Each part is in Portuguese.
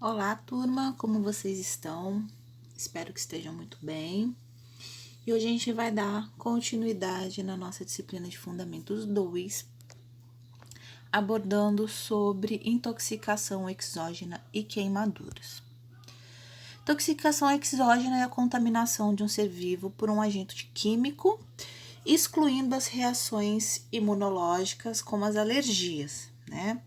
Olá, turma, como vocês estão? Espero que estejam muito bem. E hoje a gente vai dar continuidade na nossa disciplina de Fundamentos 2, abordando sobre intoxicação exógena e queimaduras. Intoxicação exógena é a contaminação de um ser vivo por um agente químico, excluindo as reações imunológicas, como as alergias, né?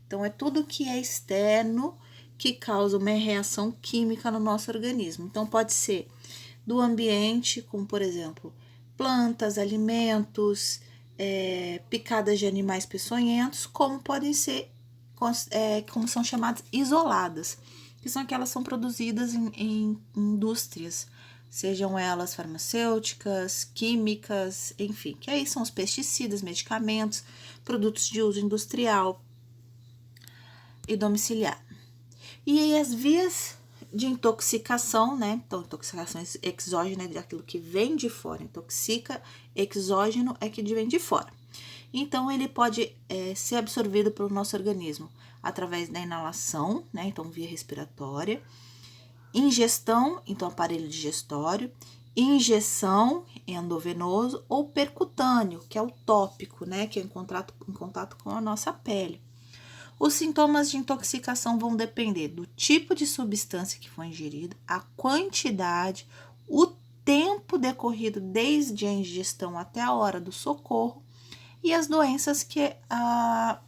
Então, é tudo que é externo que causa uma reação química no nosso organismo. Então, pode ser do ambiente, como por exemplo, plantas, alimentos, picadas de animais peçonhentos, como podem ser, como são chamadas, isoladas, que são aquelas que são produzidas em indústrias, sejam elas farmacêuticas, químicas, enfim, que aí são os pesticidas, medicamentos, produtos de uso industrial e domiciliar. E aí as vias de intoxicação, né? Então, intoxicação exógena é daquilo que vem de fora. Intoxica, exógeno é que vem de fora. Então, ele pode ser absorvido pelo nosso organismo através da inalação, né? Então, via respiratória. Ingestão, então, aparelho digestório. Injeção endovenoso ou percutâneo, que é o tópico, né? Que é em contato com a nossa pele. Os sintomas de intoxicação vão depender do tipo de substância que foi ingerida, a quantidade, o tempo decorrido desde a ingestão até a hora do socorro e as doenças que a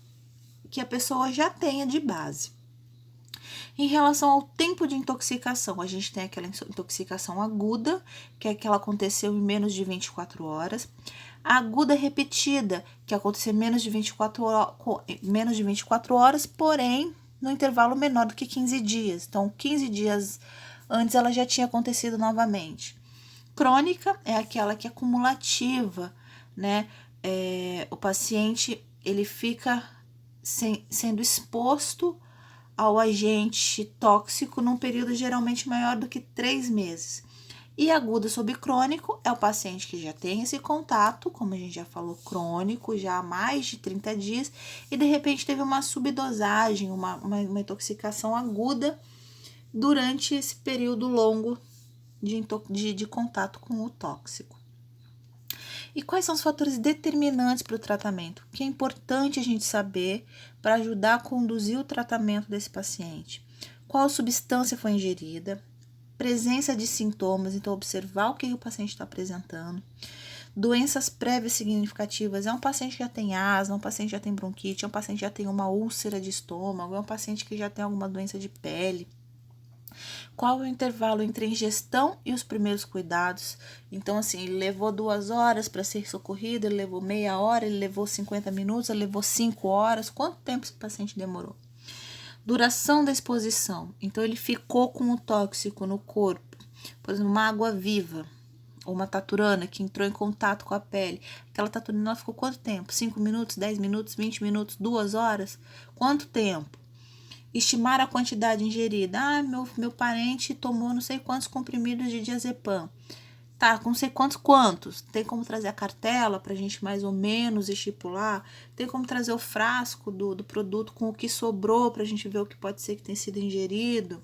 pessoa já tenha de base. Em relação ao tempo de intoxicação, a gente tem aquela intoxicação aguda, que é que ela aconteceu em menos de 24 horas. A aguda repetida, que aconteceu em menos de 24 horas, porém no intervalo menor do que 15 dias. Então, 15 dias antes ela já tinha acontecido novamente. Crônica é aquela que é cumulativa, né? O paciente ele fica sendo exposto ao agente tóxico num período geralmente maior do que 3 meses. E agudo subcrônico é o paciente que já tem esse contato, como a gente já falou, crônico, já há mais de 30 dias, e de repente teve uma subdosagem, uma intoxicação aguda durante esse período longo de contato com o tóxico. E quais são os fatores determinantes para o tratamento? Que é importante a gente saber para ajudar a conduzir o tratamento desse paciente. Qual substância foi ingerida? Presença de sintomas, então observar o que o paciente está apresentando. Doenças prévias significativas, é um paciente que já tem asma, um paciente que já tem bronquite, é um paciente que já tem uma úlcera de estômago, é um paciente que já tem alguma doença de pele. Qual é o intervalo entre a ingestão e os primeiros cuidados? Então, assim, ele levou 2 horas para ser socorrido, ele levou meia hora, ele levou 50 minutos, ele levou 5 horas. Quanto tempo esse paciente demorou? Duração da exposição. Então, ele ficou com o tóxico no corpo, por exemplo, uma água viva, ou uma taturana que entrou em contato com a pele. Aquela taturana ficou quanto tempo? 5 minutos, 10 minutos, 20 minutos, 2 horas? Quanto tempo? Estimar a quantidade ingerida. Ah, meu parente tomou não sei quantos comprimidos de diazepam. Tá, com não sei quantos. Tem como trazer a cartela para a gente mais ou menos estipular? Tem como trazer o frasco do produto com o que sobrou para a gente ver o que pode ser que tenha sido ingerido?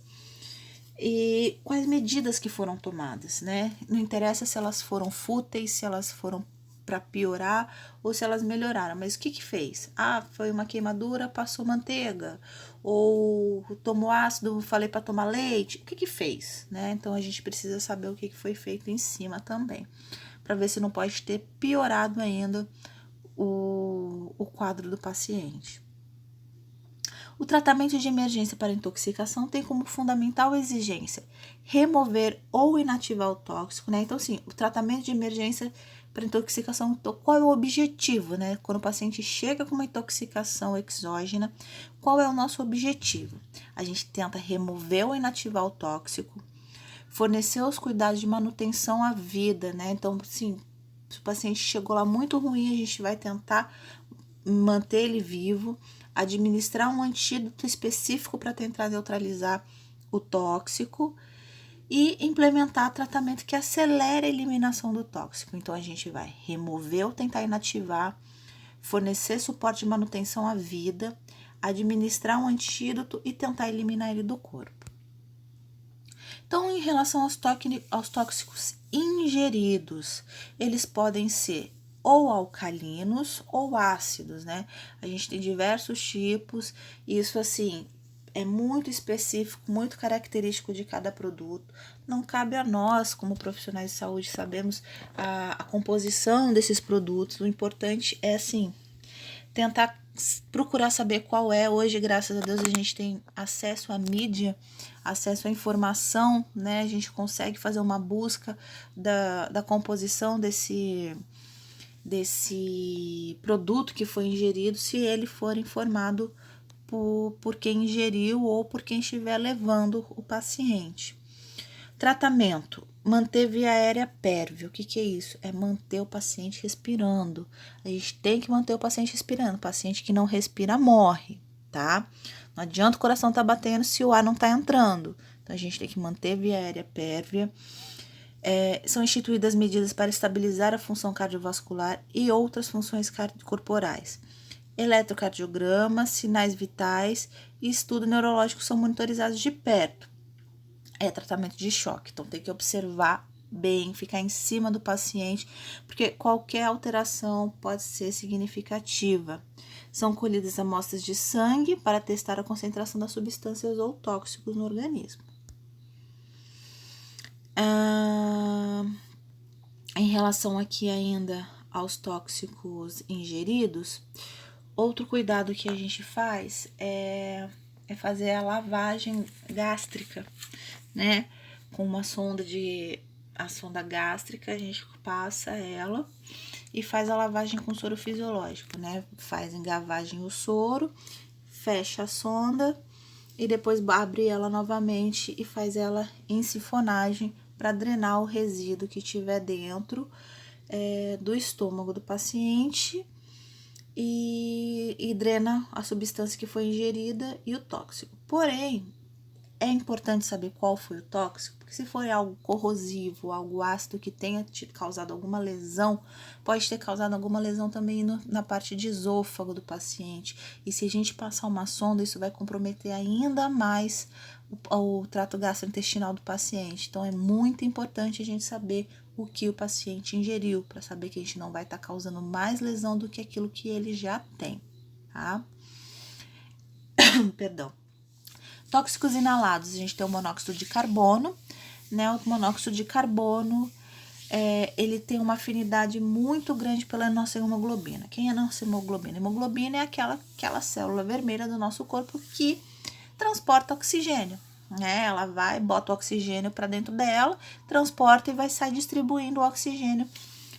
E quais medidas que foram tomadas, né? Não interessa se elas foram fúteis, se elas foram para piorar ou se elas melhoraram, mas o que que fez? Ah, foi uma queimadura, passou manteiga, ou tomou ácido, falei para tomar leite. O que que fez, né? Então a gente precisa saber o que que foi feito em cima também, para ver se não pode ter piorado ainda o quadro do paciente. O tratamento de emergência para intoxicação tem como fundamental exigência remover ou inativar o tóxico, né? Então, assim, o tratamento de emergência para intoxicação, então, qual é o objetivo, né? Quando o paciente chega com uma intoxicação exógena, qual é o nosso objetivo? A gente tenta remover ou inativar o tóxico, fornecer os cuidados de manutenção à vida, né? Então, assim, se o paciente chegou lá muito ruim, a gente vai tentar manter ele vivo, administrar um antídoto específico para tentar neutralizar o tóxico e implementar tratamento que acelere a eliminação do tóxico. Então, a gente vai remover ou tentar inativar, fornecer suporte de manutenção à vida, administrar um antídoto e tentar eliminar ele do corpo. Então, em relação aos tóxicos ingeridos, eles podem ser ou alcalinos ou ácidos, né? A gente tem diversos tipos, isso assim é muito específico, muito característico de cada produto. Não cabe a nós, como profissionais de saúde, sabemos a composição desses produtos. O importante é, assim, tentar procurar saber qual é. Hoje, graças a Deus, a gente tem acesso à mídia, acesso à informação, né? A gente consegue fazer uma busca da composição desse produto que foi ingerido, se ele for informado por quem ingeriu ou por quem estiver levando o paciente. Tratamento: manter via aérea pérvia. O que é isso? É manter o paciente respirando. A gente tem que manter o paciente respirando. O paciente que não respira morre, tá? Não adianta o coração tá batendo se o ar não tá entrando. Então, a gente tem que manter via aérea pérvia. São instituídas medidas para estabilizar a função cardiovascular e outras funções corporais. Eletrocardiograma, sinais vitais e estudo neurológico são monitorizados de perto. Tratamento de choque, então tem que observar bem, ficar em cima do paciente, porque qualquer alteração pode ser significativa. São colhidas amostras de sangue para testar a concentração das substâncias ou tóxicos no organismo. Em relação aqui ainda aos tóxicos ingeridos, outro cuidado que a gente faz é fazer a lavagem gástrica, né? Com uma sonda gástrica, a gente passa ela e faz a lavagem com soro fisiológico, né? Faz engavagem o soro, fecha a sonda e depois abre ela novamente e faz ela em sifonagem para drenar o resíduo que tiver dentro do estômago do paciente e drena a substância que foi ingerida e o tóxico. Porém, é importante saber qual foi o tóxico, porque se for algo corrosivo, algo ácido que tenha causado alguma lesão, pode ter causado alguma lesão também na parte de esôfago do paciente. E se a gente passar uma sonda, isso vai comprometer ainda mais o trato gastrointestinal do paciente. Então, é muito importante a gente saber o que o paciente ingeriu, para saber que a gente não vai estar causando mais lesão do que aquilo que ele já tem, tá? Perdão. Tóxicos inalados, a gente tem o monóxido de carbono, né? O monóxido de carbono, ele tem uma afinidade muito grande pela nossa hemoglobina. Quem é a nossa hemoglobina? A hemoglobina é aquela célula vermelha do nosso corpo que transporta oxigênio, né? Ela vai, bota o oxigênio para dentro dela, transporta e vai sair distribuindo o oxigênio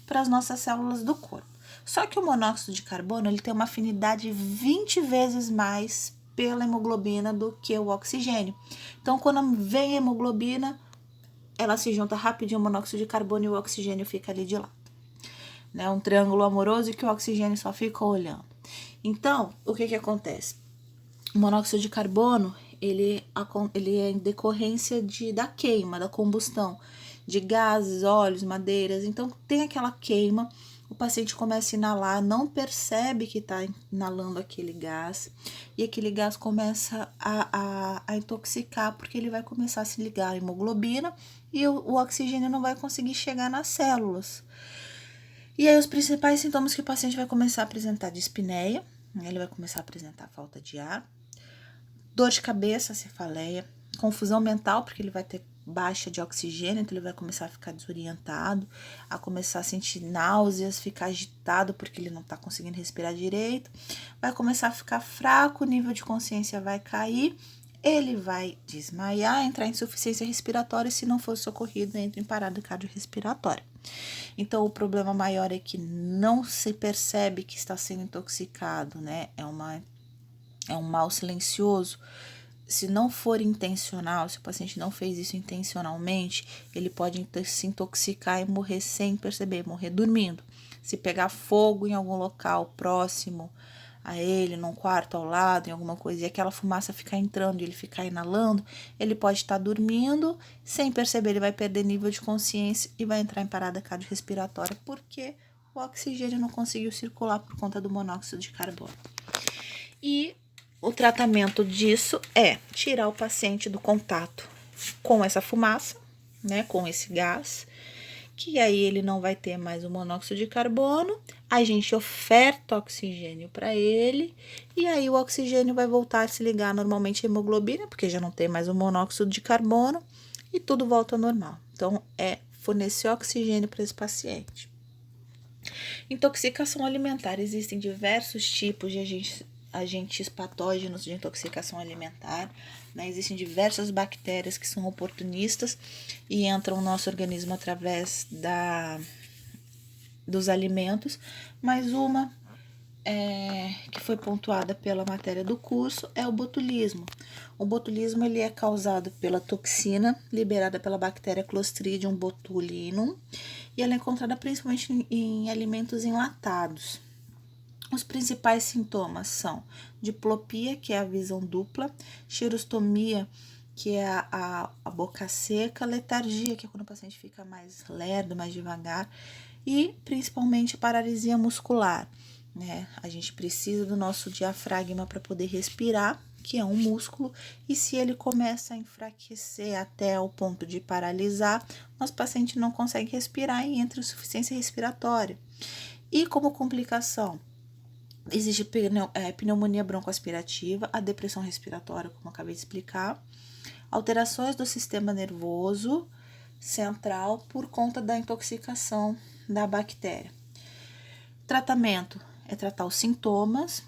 para as nossas células do corpo. Só que o monóxido de carbono, ele tem uma afinidade 20 vezes mais pela hemoglobina do que o oxigênio. Então, quando vem a hemoglobina, ela se junta rapidinho ao monóxido de carbono e o oxigênio fica ali de lado. Né? Um triângulo amoroso que o oxigênio só fica olhando. Então, o que acontece? O monóxido de carbono, ele é em decorrência da queima, da combustão de gases, óleos, madeiras. Então, tem aquela queima, o paciente começa a inalar, não percebe que está inalando aquele gás, e aquele gás começa a intoxicar, porque ele vai começar a se ligar à hemoglobina e o oxigênio não vai conseguir chegar nas células. E aí, os principais sintomas que o paciente vai começar a apresentar: dispneia, ele vai começar a apresentar falta de ar, dor de cabeça, cefaleia, confusão mental, porque ele vai ter baixa de oxigênio, então ele vai começar a ficar desorientado, a começar a sentir náuseas, ficar agitado porque ele não tá conseguindo respirar direito, vai começar a ficar fraco, o nível de consciência vai cair, ele vai desmaiar, entrar em insuficiência respiratória e, se não for socorrido, entra em parada cardiorrespiratória. Então, o problema maior é que não se percebe que está sendo intoxicado, né? É um mal silencioso. Se não for intencional, se o paciente não fez isso intencionalmente, ele pode se intoxicar e morrer sem perceber, morrer dormindo. Se pegar fogo em algum local próximo a ele, num quarto ao lado, em alguma coisa, e aquela fumaça ficar entrando e ele ficar inalando, ele pode estar dormindo, sem perceber, ele vai perder nível de consciência e vai entrar em parada cardiorrespiratória, porque o oxigênio não conseguiu circular por conta do monóxido de carbono. E O tratamento disso é tirar o paciente do contato com essa fumaça, né, com esse gás, que aí ele não vai ter mais o monóxido de carbono, a gente oferta oxigênio para ele, e aí o oxigênio vai voltar a se ligar normalmente à hemoglobina, porque já não tem mais o monóxido de carbono, e tudo volta ao normal. Então, é fornecer oxigênio para esse paciente. Intoxicação alimentar. Existem diversos tipos de agentes patógenos de intoxicação alimentar, né? Existem diversas bactérias que são oportunistas e entram no nosso organismo através dos alimentos, mas uma que foi pontuada pela matéria do curso é o botulismo. O botulismo ele é causado pela toxina liberada pela bactéria Clostridium botulinum e ela é encontrada principalmente em alimentos enlatados. Os principais sintomas são diplopia, que é a visão dupla, xerostomia, que é a boca seca, letargia, que é quando o paciente fica mais lerdo, mais devagar, e principalmente paralisia muscular, né? A gente precisa do nosso diafragma para poder respirar, que é um músculo, e se ele começa a enfraquecer até o ponto de paralisar, nosso paciente não consegue respirar e entra em insuficiência respiratória. E como complicação, existe pneumonia broncoaspirativa, a depressão respiratória, como eu acabei de explicar, alterações do sistema nervoso central por conta da intoxicação da bactéria. Tratamento é tratar os sintomas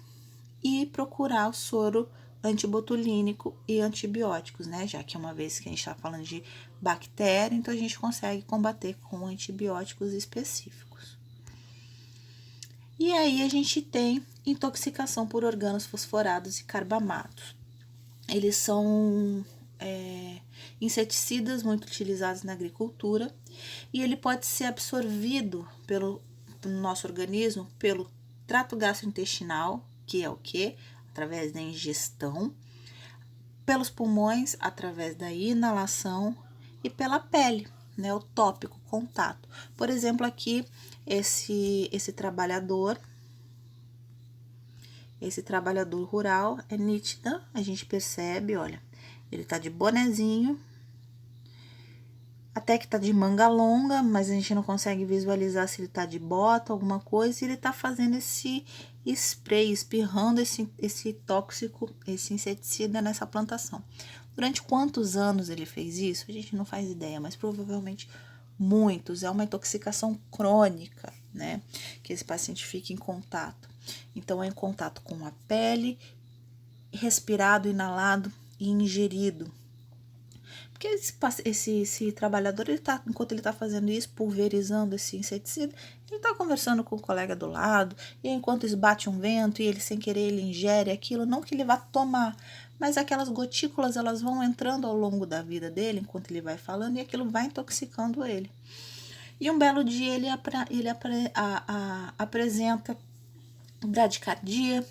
e procurar o soro antibotulínico e antibióticos, né? Já que uma vez que a gente está falando de bactéria, então a gente consegue combater com antibióticos específicos. E aí a gente tem intoxicação por organos fosforados e carbamatos. Eles são inseticidas muito utilizados na agricultura e ele pode ser absorvido pelo nosso organismo pelo trato gastrointestinal, que é o quê? Através da ingestão, pelos pulmões, através da inalação e pela pele, né? O tópico, contato. Por exemplo, aqui, esse trabalhador rural é nítida, a gente percebe, olha, ele tá de bonezinho, até que tá de manga longa, mas a gente não consegue visualizar se ele tá de bota, alguma coisa, e ele tá fazendo esse spray, espirrando esse tóxico, esse inseticida nessa plantação. Durante quantos anos ele fez isso? A gente não faz ideia, mas provavelmente muitos. É uma intoxicação crônica, né? Que esse paciente fica em contato. Então, é em contato com a pele, respirado, inalado e ingerido. Porque esse trabalhador, enquanto ele está fazendo isso, pulverizando esse inseticida, ele está conversando com o colega do lado, e enquanto bate um vento e ele, sem querer, ele ingere aquilo, não que ele vá tomar, mas aquelas gotículas, elas vão entrando ao longo da vida dele, enquanto ele vai falando, e aquilo vai intoxicando ele. E um belo dia ele apresenta bradicardia,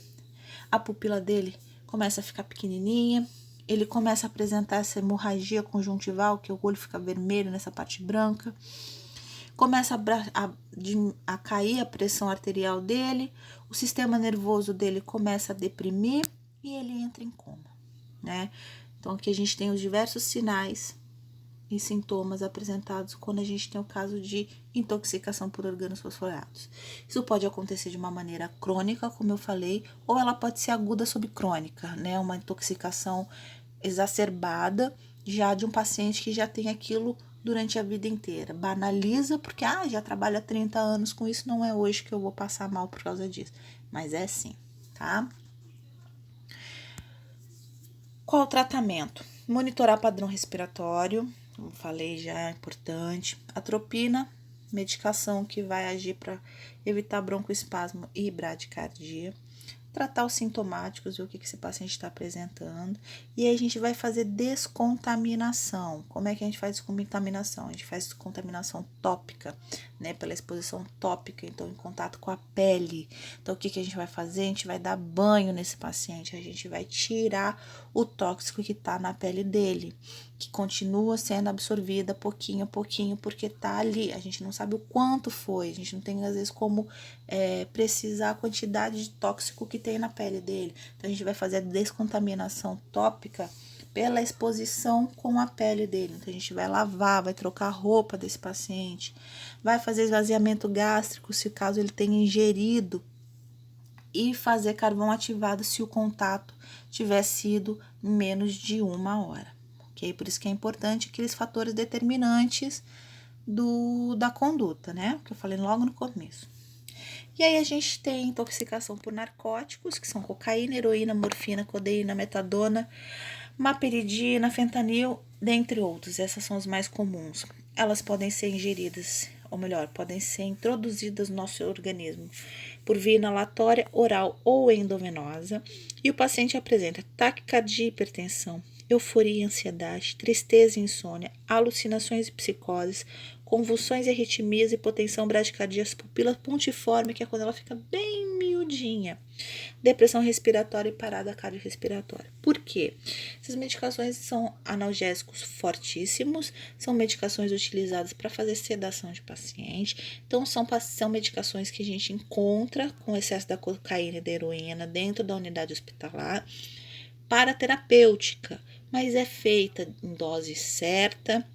a pupila dele começa a ficar pequenininha, ele começa a apresentar essa hemorragia conjuntival, que o olho fica vermelho nessa parte branca, começa a cair a pressão arterial dele, o sistema nervoso dele começa a deprimir e ele entra em coma, né? Então, aqui a gente tem os diversos sinais e sintomas apresentados quando a gente tem o caso de intoxicação por organos fosforados. Isso pode acontecer de uma maneira crônica, como eu falei, ou ela pode ser aguda subcrônica, né? Uma intoxicação exacerbada já de um paciente que já tem aquilo durante a vida inteira. Banaliza porque, já trabalho há 30 anos com isso, não é hoje que eu vou passar mal por causa disso. Mas é sim, tá? Qual o tratamento? Monitorar padrão respiratório, como falei já, é importante. Atropina, medicação que vai agir para evitar broncoespasmo e bradicardia. Tratar os sintomáticos, ver o que esse paciente está apresentando. E aí a gente vai fazer descontaminação. Como é que a gente faz descontaminação? A gente faz descontaminação tópica, né? Pela exposição tópica, então em contato com a pele. Então o que a gente vai fazer? A gente vai dar banho nesse paciente, a gente vai tirar o tóxico que está na pele dele, que continua sendo absorvida pouquinho a pouquinho, porque tá ali. A gente não sabe o quanto foi, a gente não tem às vezes como precisar a quantidade de tóxico que tem na pele dele. Então, a gente vai fazer a descontaminação tópica pela exposição com a pele dele. Então, a gente vai lavar, vai trocar a roupa desse paciente, vai fazer esvaziamento gástrico, se caso ele tenha ingerido, e fazer carvão ativado se o contato tiver sido menos de 1 hora, ok? Por isso que é importante aqueles fatores determinantes da conduta, né? Que eu falei logo no começo. E aí a gente tem intoxicação por narcóticos, que são cocaína, heroína, morfina, codeína, metadona, maperidina, fentanil, dentre outros. Essas são as mais comuns. Elas podem ser ingeridas, ou melhor, podem ser introduzidas no nosso organismo por via inalatória, oral ou endovenosa, e o paciente apresenta taquicardia e hipertensão, euforia e ansiedade, tristeza e insônia, alucinações e psicoses, convulsões e arritmias, hipotensão, bradicardia, pupila pontiforme, que é quando ela fica bem miudinha, depressão respiratória e parada cardiorrespiratória. Por quê? Essas medicações são analgésicos fortíssimos, são medicações utilizadas para fazer sedação de paciente, então são medicações que a gente encontra com excesso da cocaína e da heroína dentro da unidade hospitalar para terapêutica, mas é feita em dose certa,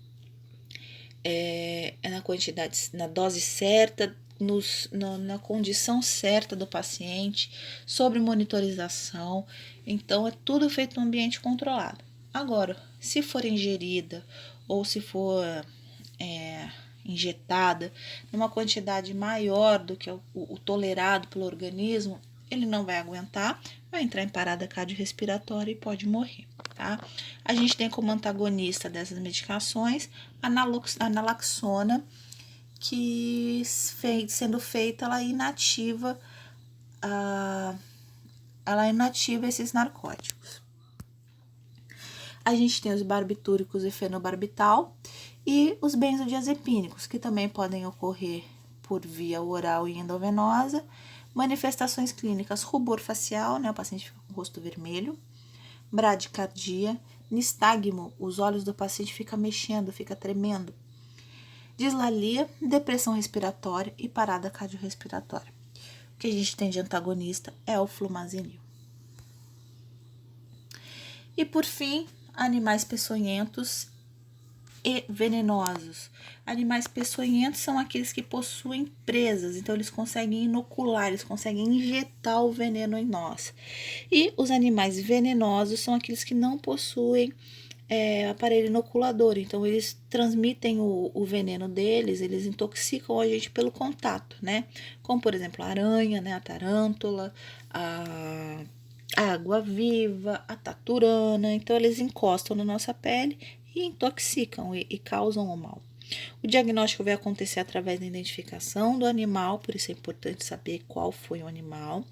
na dose certa, na condição certa do paciente, sobre monitorização. Então, é tudo feito no ambiente controlado. Agora, se for ingerida ou se for injetada numa quantidade maior do que o tolerado pelo organismo, ele não vai aguentar, vai entrar em parada cardiorrespiratória e pode morrer, tá? A gente tem como antagonista dessas medicações a naloxona, que sendo feita, ela inativa esses narcóticos. A gente tem os barbitúricos e fenobarbital e os benzodiazepínicos, que também podem ocorrer por via oral e endovenosa. Manifestações clínicas: rubor facial, né? O paciente fica com o rosto vermelho, bradicardia, nistagmo, os olhos do paciente ficam mexendo, fica tremendo, dislalia, depressão respiratória e parada cardiorrespiratória. O que a gente tem de antagonista é o flumazenil. E por fim, animais peçonhentos e venenosos. Animais peçonhentos são aqueles que possuem presas, então eles conseguem inocular, eles conseguem injetar o veneno em nós. E os animais venenosos são aqueles que não possuem aparelho inoculador, então eles transmitem o veneno deles, eles intoxicam a gente pelo contato, né? Como, por exemplo, a aranha, né? A tarântula, a água-viva, a taturana. Então, eles encostam na nossa pele e intoxicam e causam o mal. O diagnóstico vai acontecer através da identificação do animal, por isso é importante saber qual foi o animal.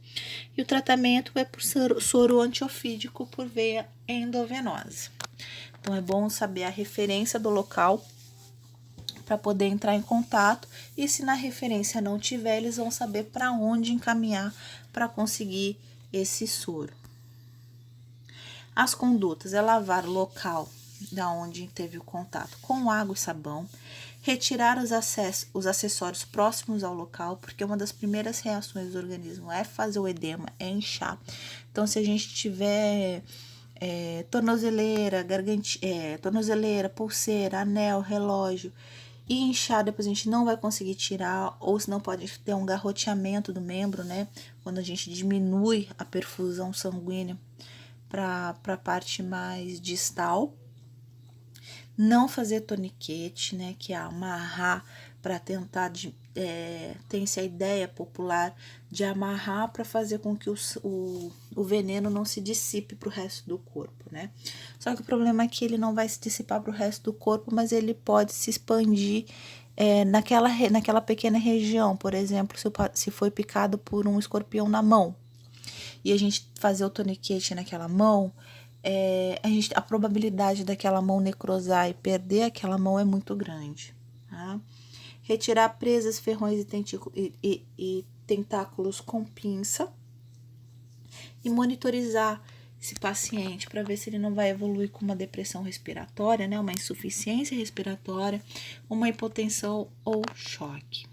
E o tratamento é por soro antiofídico por veia endovenosa. Então, é bom saber a referência do local para poder entrar em contato. E se na referência não tiver, eles vão saber para onde encaminhar para conseguir esse soro. As condutas é lavar o local da onde teve o contato com água e sabão, retirar os acessórios próximos ao local, porque uma das primeiras reações do organismo é fazer o edema, é inchar. Então, se a gente tiver tornozeleira, pulseira, anel, relógio e inchar, depois a gente não vai conseguir tirar, ou senão pode ter um garroteamento do membro, né? Quando a gente diminui a perfusão sanguínea para a parte mais distal. Não fazer toniquete, né? Que é amarrar para tentar, tem-se a ideia popular de amarrar para fazer com que o veneno não se dissipe para o resto do corpo, né? Só que o problema é que ele não vai se dissipar para o resto do corpo, mas ele pode se expandir naquela pequena região. Por exemplo, se foi picado por um escorpião na mão e a gente fazer o toniquete naquela mão, a probabilidade daquela mão necrosar e perder aquela mão é muito grande, tá? Retirar presas, ferrões e tentáculos com pinça e monitorizar esse paciente para ver se ele não vai evoluir com uma depressão respiratória, né? Uma insuficiência respiratória, uma hipotensão ou choque.